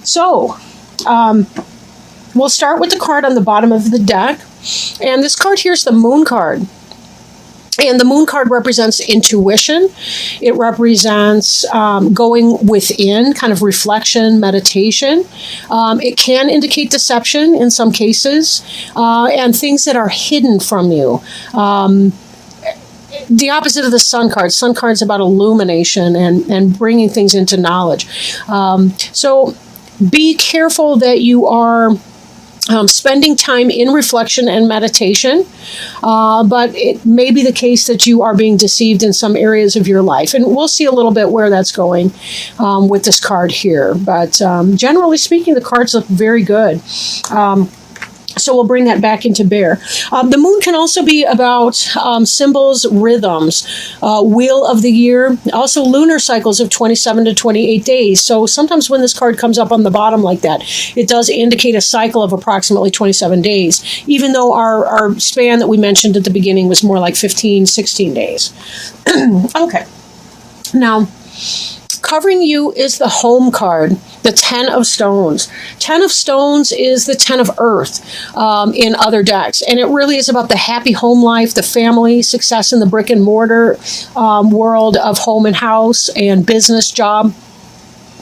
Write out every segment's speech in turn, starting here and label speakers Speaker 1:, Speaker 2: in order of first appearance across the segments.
Speaker 1: So, we'll start with the card on the bottom of the deck. And this card here is the Moon card. And the Moon card represents intuition. It represents going within, kind of reflection, meditation. It can indicate deception in some cases, and things that are hidden from you. The opposite of the Sun card. Sun card's about illumination and bringing things into knowledge. So be careful that you are spending time in reflection and meditation, but it may be the case that you are being deceived in some areas of your life. And we'll see a little bit where that's going with this card here. But generally speaking, the cards look very good. So we'll bring that back into bear. The moon can also be about symbols, rhythms, wheel of the year, also lunar cycles of 27 to 28 days. So sometimes when this card comes up on the bottom like that, it does indicate a cycle of approximately 27 days, even though our span that we mentioned at the beginning was more like 15, 16 days. Okay. Now, covering you is the home card, the 10 of Stones. 10 of Stones is the 10 of Earth in other decks. And it really is about the happy home life, the family, success in the brick and mortar world of home and house and business, job.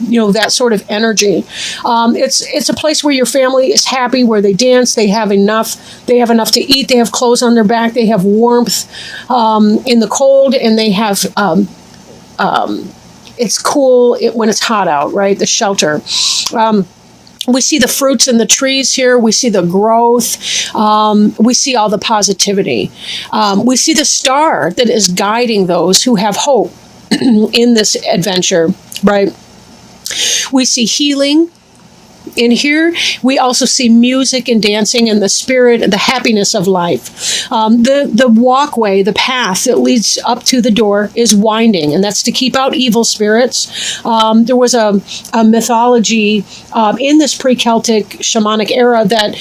Speaker 1: You know, that sort of energy. It's a place where your family is happy, where they dance, they have enough to eat, they have clothes on their back, they have warmth in the cold, and they have it's cool when it's hot out, right? The shelter. We see the fruits in the trees here. We see the growth. We see all the positivity. We see the star that is guiding those who have hope in this adventure, right? We see healing. In here, we also see music and dancing and the spirit and the happiness of life. The walkway, the path that leads up to the door is winding, and that's to keep out evil spirits. There was a mythology in this pre-Celtic shamanic era that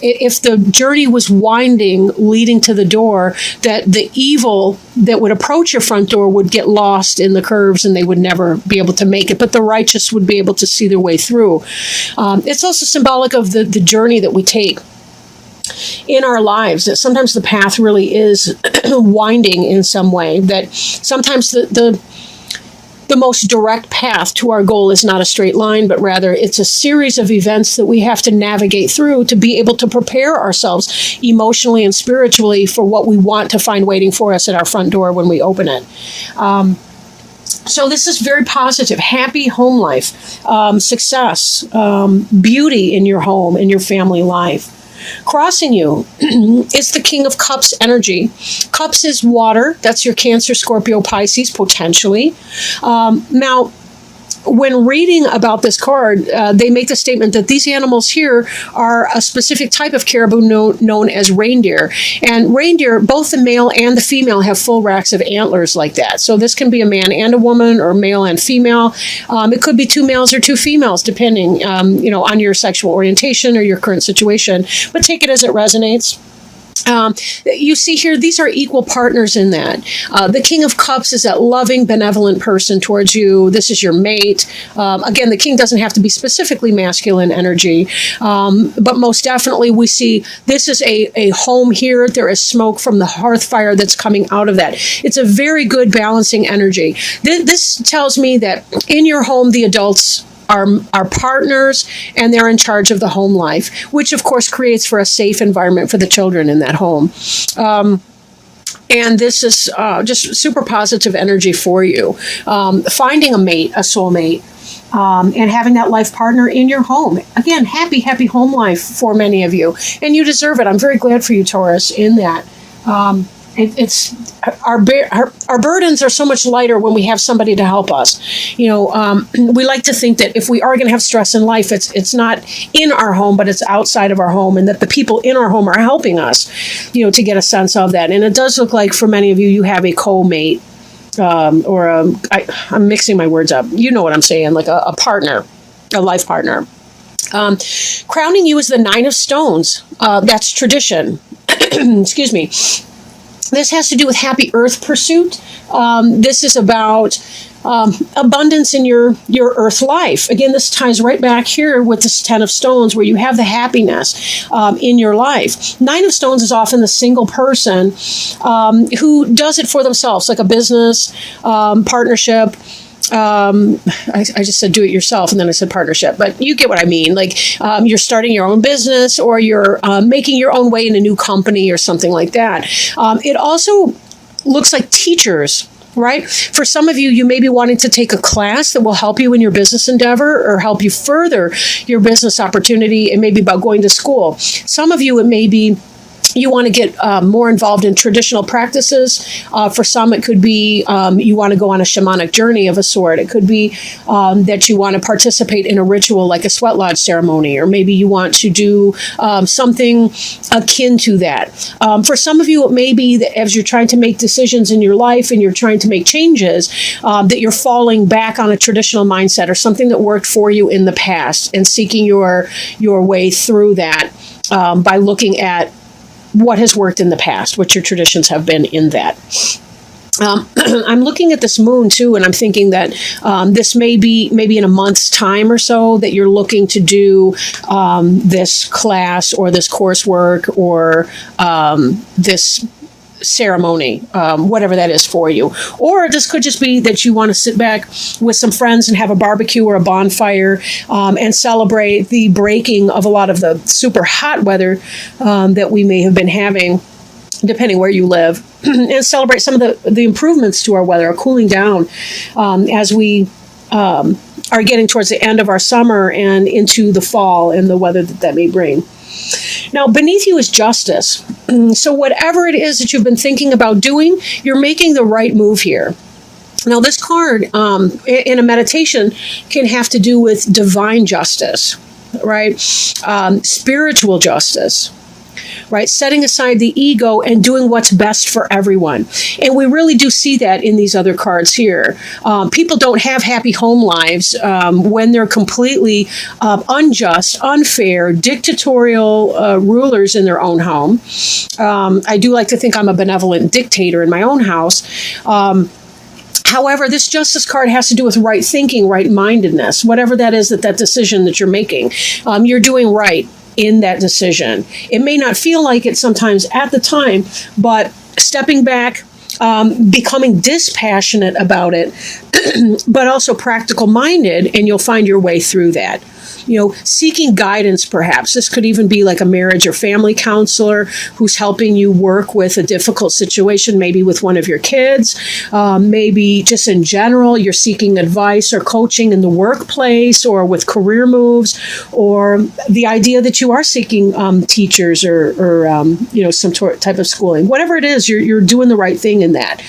Speaker 1: if the journey was winding, leading to the door, that the evil that would approach your front door would get lost in the curves and they would never be able to make it, but the righteous would be able to see their way through. It's also symbolic of the journey that we take in our lives, that sometimes the path really is winding in some way, that sometimes the most direct path to our goal is not a straight line, but rather it's a series of events that we have to navigate through to be able to prepare ourselves emotionally and spiritually for what we want to find waiting for us at our front door when we open it. So this is very positive, happy home life, success, beauty in your home, in your family life. Crossing you is the King of Cups energy. Cups is water. That's your Cancer, Scorpio, Pisces, potentially. Now, when reading about this card, they make the statement that these animals here are a specific type of caribou known as reindeer. And reindeer, both the male and the female, have full racks of antlers like that. So this can be a man and a woman, or male and female. It could be two males or two females, depending, on your sexual orientation or your current situation. But take it as it resonates. You see here, these are equal partners in that. The King of Cups is that loving, benevolent person towards you. This is your mate. Again, the king doesn't have to be specifically masculine energy, but most definitely we see this is a home here. There is smoke from the hearth fire that's coming out of that. It's a very good balancing energy. This tells me that in your home, the adults are partners, and they're in charge of the home life, which of course creates for a safe environment for the children in that home. And this is just super positive energy for you. Finding a mate, a soulmate, and having that life partner in your home. Again, happy home life for many of you. And you deserve it. I'm very glad for you, Taurus, in that. It's our burdens are so much lighter when we have somebody to help us. We like to think that if we are going to have stress in life, it's not in our home, but it's outside of our home, and that the people in our home are helping us, to get a sense of that. And it does look like for many of you, you have a co-mate, I'm mixing my words up. You know what I'm saying, like a partner, a life partner. Crowning you is the Nine of Stones. That's tradition. Excuse me. This has to do with happy earth pursuit. This is about abundance in your earth life. Again, this ties right back here with this 10 of Stones, where you have the happiness in your life. 9 of Stones is often the single person who does it for themselves, like a business, partnership. I just said do it yourself, and then I said partnership, but you get what I mean. Like you're starting your own business, or you're making your own way in a new company or something like that. It also looks like teachers, right? For some of you, you may be wanting to take a class that will help you in your business endeavor or help you further your business opportunity. It may be about going to school. Some of you, it may be you want to get more involved in traditional practices. For some, it could be you want to go on a shamanic journey of a sort. It could be that you want to participate in a ritual like a sweat lodge ceremony, or maybe you want to do something akin to that. For some of you, it may be that as you're trying to make decisions in your life and you're trying to make changes, that you're falling back on a traditional mindset or something that worked for you in the past, and seeking your way through that by looking at what has worked in the past, what your traditions have been in that. I'm looking at this moon too, and I'm thinking that this may be maybe in a month's time or so that you're looking to do this class or this coursework or this ceremony, whatever that is for you. Or this could just be that you want to sit back with some friends and have a barbecue or a bonfire and celebrate the breaking of a lot of the super hot weather that we may have been having, depending where you live, and celebrate some of the improvements to our weather, or cooling down as we are getting towards the end of our summer and into the fall and the weather that may bring. Now, beneath you is justice. So whatever it is that you've been thinking about doing, you're making the right move here. Now, this card in a meditation can have to do with divine justice, right? Spiritual justice, right? Setting aside the ego and doing what's best for everyone. And we really do see that in these other cards here. People don't have happy home lives when they're completely unjust, unfair, dictatorial rulers in their own home. I do like to think I'm a benevolent dictator in my own house. However, this justice card has to do with right thinking, right mindedness, whatever that is, that decision that you're making. You're doing right in that decision. It may not feel like it sometimes at the time, but stepping back, becoming dispassionate about it, but also practical minded, and you'll find your way through that. You know, seeking guidance, perhaps. This could even be like a marriage or family counselor who's helping you work with a difficult situation, maybe with one of your kids. Maybe just in general, you're seeking advice or coaching in the workplace or with career moves, or the idea that you are seeking teachers or some type of schooling. Whatever it is, you're doing the right thing in that.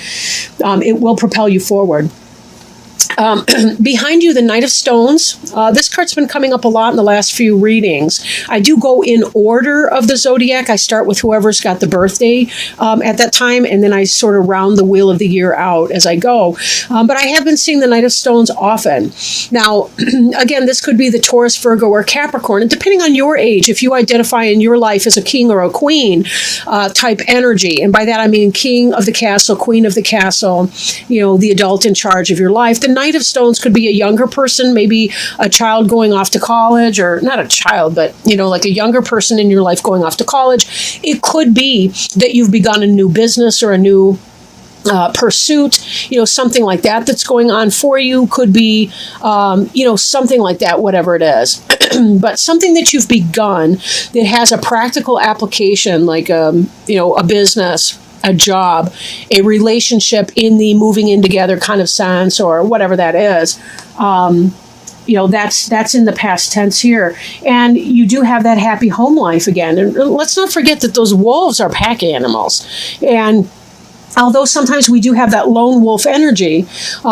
Speaker 1: It will propel you forward. Behind you, the Knight of Stones. This card's been coming up a lot in the last few readings. I do go in order of the zodiac. I start with whoever's got the birthday at that time, and then I sort of round the wheel of the year out as I go. But I have been seeing the Knight of Stones often. Now, again, this could be the Taurus, Virgo, or Capricorn. And depending on your age, if you identify in your life as a king or a queen type energy, and by that I mean king of the castle, queen of the castle, the adult in charge of your life, the Knight of Stones could be a younger person, maybe a child going off to college, or not a child, but, like a younger person in your life going off to college. It could be that you've begun a new business or a new pursuit, something like that that's going on for you. Could be, something like that, whatever it is. But something that you've begun that has a practical application, like, a business, a job, a relationship in the moving in together kind of sense, or whatever that is. That's in the past tense here. And you do have that happy home life again. And let's not forget that those wolves are pack animals. And although sometimes we do have that lone wolf energy,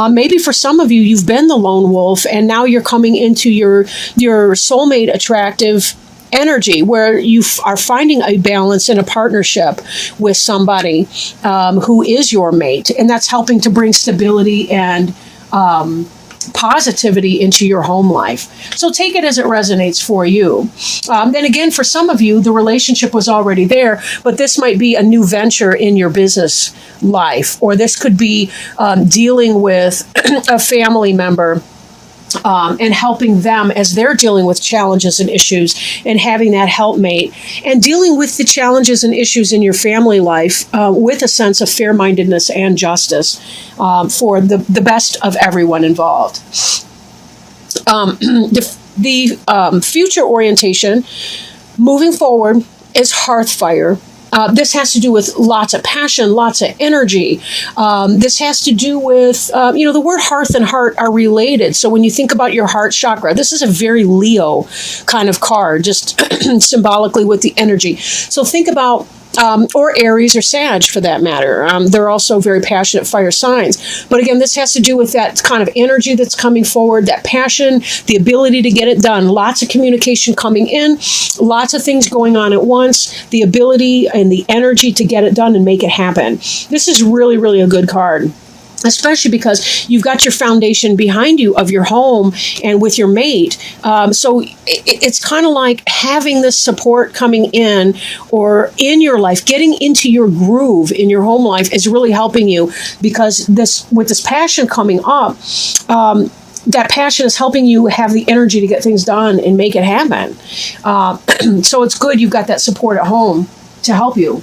Speaker 1: maybe for some of you, you've been the lone wolf, and now you're coming into your soulmate attractive energy, where you are finding a balance in a partnership with somebody who is your mate, and that's helping to bring stability and positivity into your home life. So take it as it resonates for you. Then again, for some of you, the relationship was already there, but this might be a new venture in your business life, or this could be dealing with a family member and helping them as they're dealing with challenges and issues, and having that helpmate, and dealing with the challenges and issues in your family life with a sense of fair-mindedness and justice for the best of everyone involved. The future orientation moving forward is hearth fire. This has to do with lots of passion, lots of energy. This has to do with, the word hearth and heart are related. So when you think about your heart chakra, this is a very Leo kind of card, just symbolically with the energy. So think about, or Aries or Sag for that matter. They're also very passionate fire signs. But again, this has to do with that kind of energy that's coming forward, that passion, the ability to get it done. Lots of communication coming in, lots of things going on at once, the ability and the energy to get it done and make it happen. This is really, really a good card, especially because you've got your foundation behind you of your home and with your mate. So it's kind of like having this support coming in or in your life, getting into your groove in your home life is really helping you, because with this passion coming up, that passion is helping you have the energy to get things done and make it happen. So it's good you've got that support at home to help you.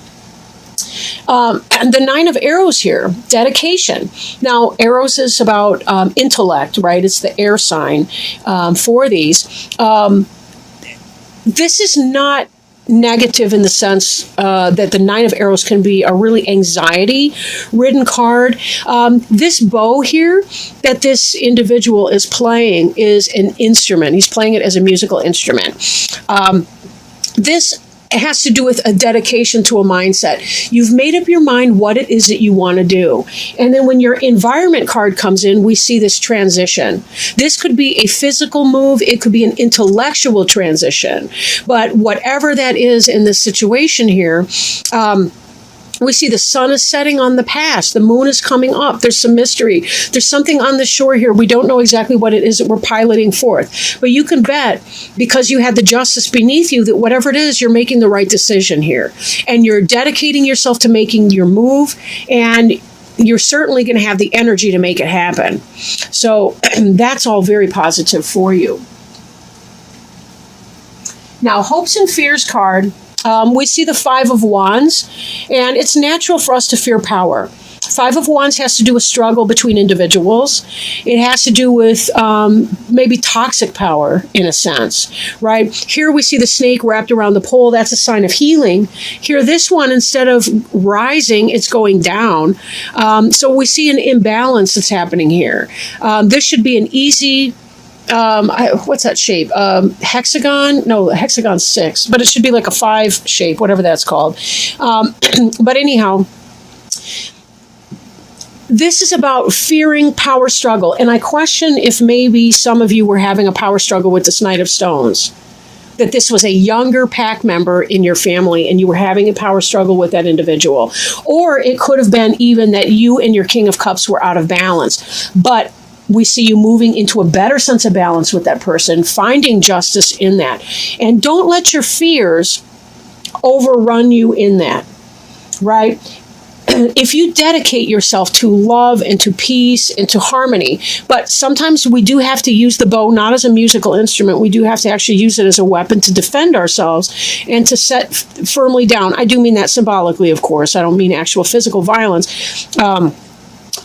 Speaker 1: And the 9 of Arrows here, dedication. Now, Arrows is about intellect, right? It's the air sign for these. This is not negative in the sense that the 9 of Arrows can be a really anxiety-ridden card. This bow here that this individual is playing is an instrument. He's playing it as a musical instrument. This has to do with a dedication to a mindset. You've made up your mind what it is that you want to do. And then when your environment card comes in, we see this transition. This could be a physical move. It could be an intellectual transition. But whatever that is in this situation here, we see the sun is setting on the past. The moon is coming up. There's some mystery. There's something on the shore here. We don't know exactly what it is that we're piloting forth. But you can bet, because you had the justice beneath you, that whatever it is, you're making the right decision here. And you're dedicating yourself to making your move. And you're certainly going to have the energy to make it happen. So that's all very positive for you. Now, hopes and fears card. We see the 5 of Wands, and it's natural for us to fear power. 5 of Wands has to do with struggle between individuals. It has to do with maybe toxic power, in a sense, right? Here we see the snake wrapped around the pole. That's a sign of healing. Here, this one, instead of rising, it's going down. So we see an imbalance that's happening here. This should be an easy... what's that shape? Hexagon? No, hexagon's 6, but it should be like a 5 shape, whatever that's called. But anyhow, this is about fearing power struggle. And I question if maybe some of you were having a power struggle with this Knight of Stones. That this was a younger pack member in your family and you were having a power struggle with that individual. Or it could have been even that you and your King of Cups were out of balance. But we see you moving into a better sense of balance with that person, finding justice in that. And don't let your fears overrun you in that, right? If you dedicate yourself to love and to peace and to harmony, but sometimes we do have to use the bow not as a musical instrument. We do have to actually use it as a weapon to defend ourselves and to set firmly down. I do mean that symbolically, of course. I don't mean actual physical violence.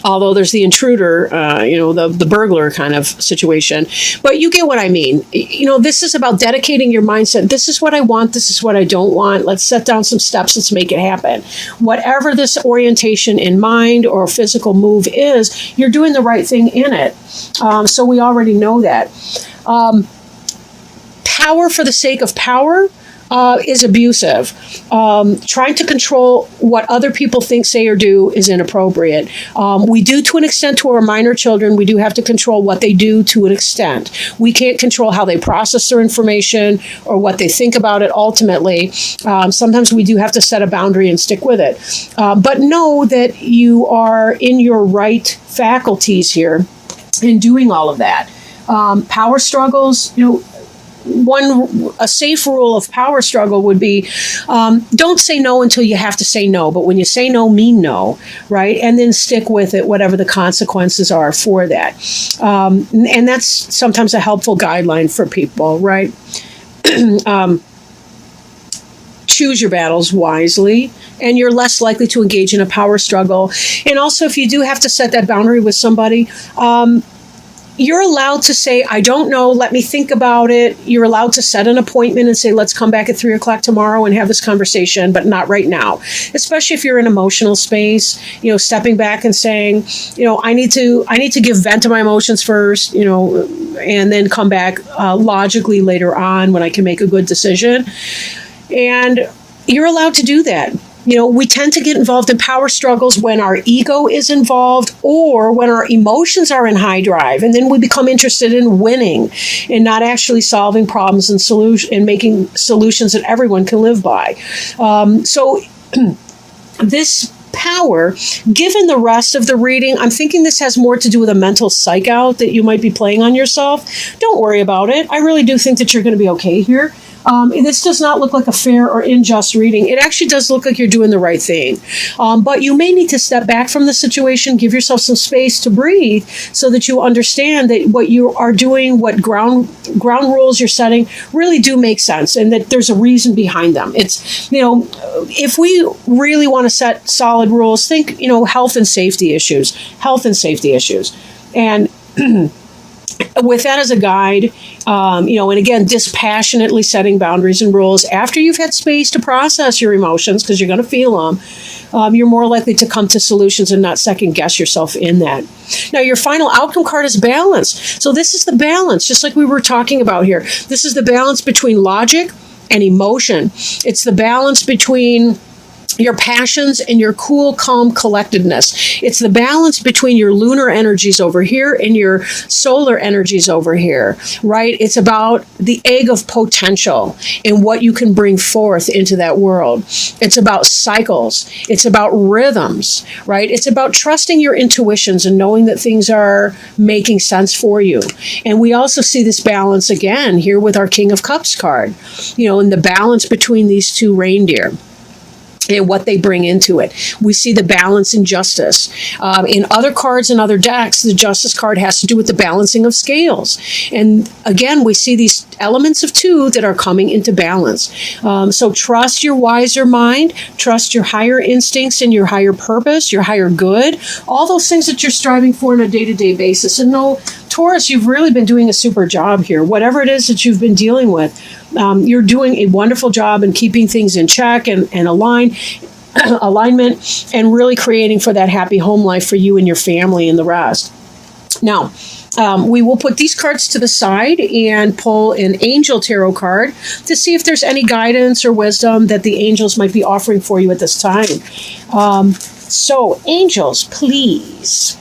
Speaker 1: Although there's the intruder, the burglar kind of situation. But you get what I mean. This is about dedicating your mindset. This is what I want. This is what I don't want. Let's set down some steps. Let's make it happen. Whatever this orientation in mind or physical move is, you're doing the right thing in it. So we already know that. Power for the sake of power is abusive. Trying to control what other people think, say, or do is inappropriate. We do to an extent to our minor children. We do have to control what they do to an extent. We can't control how they process their information or what they think about it ultimately. Sometimes we do have to set a boundary and stick with it. But know that you are in your right faculties here in doing all of that. Power struggles, a safe rule of power struggle would be don't say no until you have to say no. But when you say no, mean no, right? And then stick with it, whatever the consequences are for that. And that's sometimes a helpful guideline for people, right? Choose your battles wisely, and you're less likely to engage in a power struggle. And also, if you do have to set that boundary with somebody, you're allowed to say, I don't know, let me think about it. You're allowed to set an appointment and say, let's come back at 3:00 tomorrow and have this conversation, but not right now. Especially if you're in emotional space, stepping back and saying, I need to give vent to my emotions first, and then come back logically later on when I can make a good decision. And you're allowed to do that. We tend to get involved in power struggles when our ego is involved or when our emotions are in high drive. And then we become interested in winning and not actually solving problems and making solutions that everyone can live by. So this power, given the rest of the reading, I'm thinking this has more to do with a mental psych out that you might be playing on yourself. Don't worry about it. I really do think that you're going to be okay here. This does not look like a fair or unjust reading. It actually does look like you're doing the right thing. But you may need to step back from the situation, give yourself some space to breathe so that you understand that what you are doing, what ground rules you're setting really do make sense and that there's a reason behind them. It's, if we really want to set solid rules, think, health and safety issues. And with that as a guide, and again, dispassionately setting boundaries and rules after you've had space to process your emotions, because you're going to feel them, you're more likely to come to solutions and not second guess yourself in that. Now, your final outcome card is balance. So this is the balance, just like we were talking about here. This is the balance between logic and emotion. It's the balance between your passions and your cool, calm collectedness. It's the balance between your lunar energies over here and your solar energies over here, right? It's about the egg of potential and what you can bring forth into that world. It's about cycles. It's about rhythms, right? It's about trusting your intuitions and knowing that things are making sense for you. And we also see this balance again here with our King of Cups card, and the balance between these two reindeer and what they bring into it. We see the balance and justice. In other cards and other decks, the justice card has to do with the balancing of scales. And again, we see these elements of two that are coming into balance. So trust your wiser mind, trust your higher instincts and your higher purpose, your higher good, all those things that you're striving for on a day-to-day basis. And know, Taurus, you've really been doing a super job here. Whatever it is that you've been dealing with, you're doing a wonderful job in keeping things in check and alignment and really creating for that happy home life for you and your family and the rest. Now, we will put these cards to the side and pull an angel tarot card to see if there's any guidance or wisdom that the angels might be offering for you at this time. So, angels, please.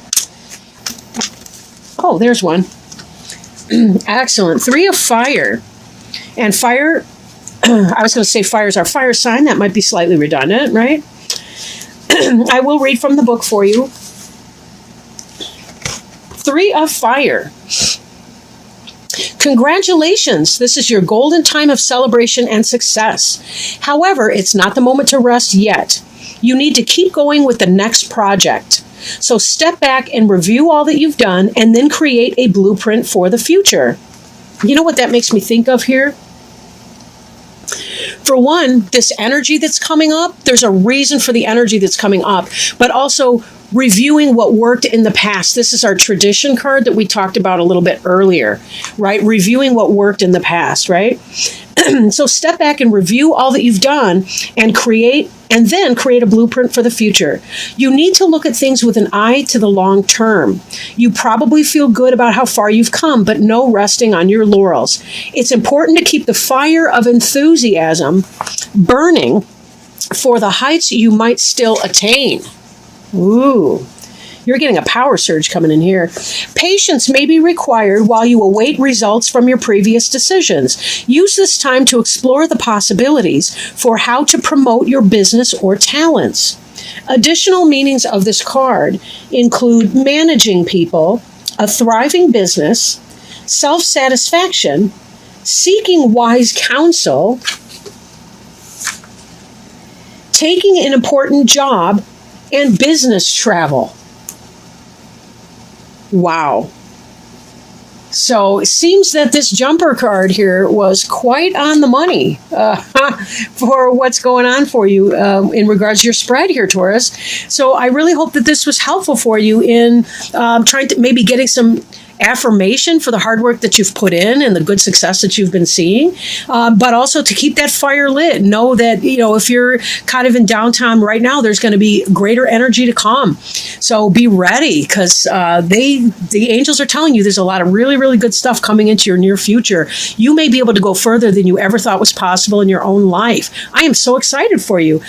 Speaker 1: Oh, there's one. Excellent. 3 of fire. And fire, I was going to say fire is our fire sign. That might be slightly redundant, right? I will read from the book for you. 3 of fire. Congratulations. This is your golden time of celebration and success. However, it's not the moment to rest yet. You need to keep going with the next project. So step back and review all that you've done and then create a blueprint for the future. You know what that makes me think of here? For one, this energy that's coming up, there's a reason for the energy that's coming up, but also reviewing what worked in the past. This is our tradition card that we talked about a little bit earlier, right? Reviewing what worked in the past, right? So step back and review all that you've done and then create a blueprint for the future. You need to look at things with an eye to the long term. You probably feel good about how far you've come, but no resting on your laurels. It's important to keep the fire of enthusiasm burning for the heights you might still attain. Ooh. You're getting a power surge coming in here. Patience may be required while you await results from your previous decisions. Use this time to explore the possibilities for how to promote your business or talents. Additional meanings of this card include managing people, a thriving business, self-satisfaction, seeking wise counsel, taking an important job, and business travel. Wow. So it seems that this jumper card here was quite on the money for what's going on for you in regards to your spread here, Taurus. So I really hope that this was helpful for you in trying to maybe getting some affirmation for the hard work that you've put in and the good success that you've been seeing, but also to keep that fire lit. Know that, if you're kind of in downtime right now, there's going to be greater energy to come. So be ready, because the angels are telling you there's a lot of really, really good stuff coming into your near future. You may be able to go further than you ever thought was possible in your own life. I am so excited for you.